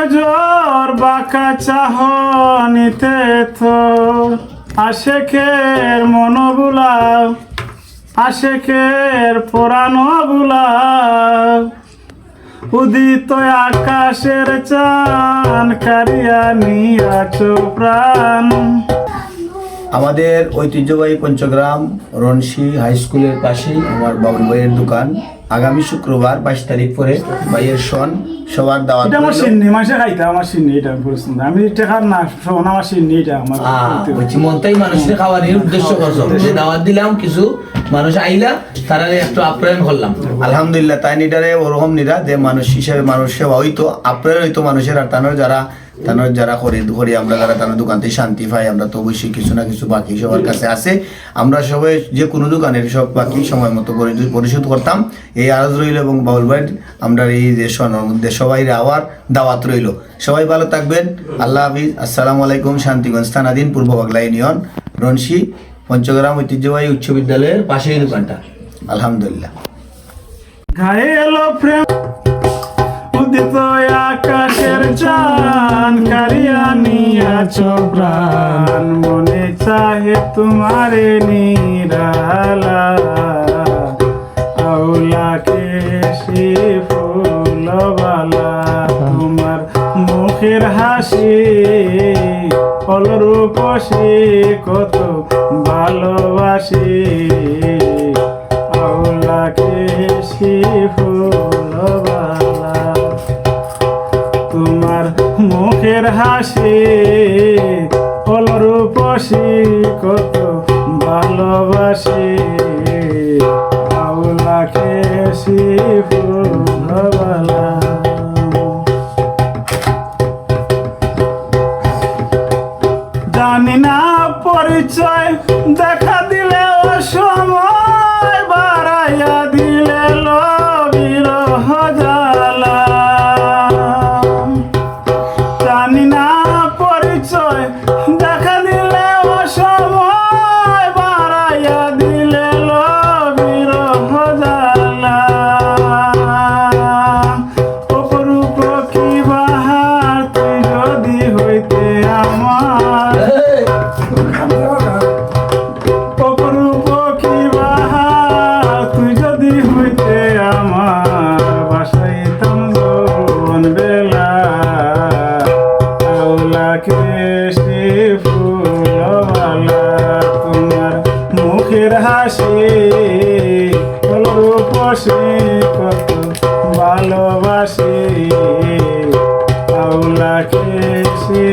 নজর বাঁকা চাহনিতে তো আশেকের মন বুলাও, আশেকের পুরানো বুলাও। উদিত আকাশের চান কারিয়া নিয়াছ প্রাণ। আমাদের ঐতিহ্যবাহী পঞ্চগ্রাম রনশি হাই স্কুলের পাশেই আমার বাবুল ভাইয়ের দোকান। আগামী শুক্রবার 22 তারিখ পরে ভাইয়ের সন সবার দাওয়াত। এটা আমার সিন্নি মাসে খাইতে আমার সিন্নি এটা পছন্দ। আমি টেকার না শোন আমার সিন্নি এটা আমার বলছি মনটাই মানুষের খাওয়ানোর উদ্দেশ্য করছো যে দাওয়াত দিলাম, কিছু মানুষ আইলা তারা একটু আপ্যায়ন করলাম। আলহামদুলিল্লাহ তাই নিটারে ওরকম নিরা যে মানুষ হিসেবে মানুষ সেবা হইতো আপ্যায়ন হইতো মানুষের। আর তানোর যারা করি আমরা যারা তানোর দোকান থেকে শান্তি পাই, আমরা তো অবশ্যই কিছু না কিছু বাকি সবার কাছে আছে। আমরা সবাই যে কোনো দোকানের সব বাকি সময় মতো পরিশোধ করতাম। এই আরজ রইল এবং বাউল ভাই আমরা এই যে সনের মধ্যে সবাই আওয়ার দাওয়াত রইল। সবাই ভালো থাকবেন। আল্লাহ হাফিজ। আসসালামু আলাইকুম। শান্তিগঞ্জ থানাধীন পূর্ব বাংলা ইউনিয়ন রনশি পঞ্চগ্রাম ঐতিহ্যবাহী উচ্চ বিদ্যালয়ের পাশেই দোকানটা। আলহামদুলিল্লাহ। গায়ে এলো প্রেম উদিত আকাশের চান কারিয়া নিয়াছ প্রাণ। মনে চাহে তোমারে নিরালা আউলা কেশি ফুলবালা। তোমার মুখের হাসি অলরূপসী কত ভালোবাসি। আউলা কেশি ফুলবালা তোমার মুখের হাসি অলরূপসী কত ভালোবাসি। আউলা কেশি ফুলবালা। জানি না পরিচয় দেখা দিলে অসময় বাড়াইয়া দিলে বিরহ জ্বালা। জানি না পরিচয় দেখা দিলে অসময় বাড়াইয়া দিলে বিরহ জ্বালা। অপরূপ কি বাহার তুই যদি হইতে আমার। অপরূপ কি বাহার তুই যদি হইতে আমার। বাসাইতাম গন বেলা আউলা কেশি ফুলবালা। তোমার মুখের হাসি অলরূপসী কত ভালোবাসি। আউলা কেশি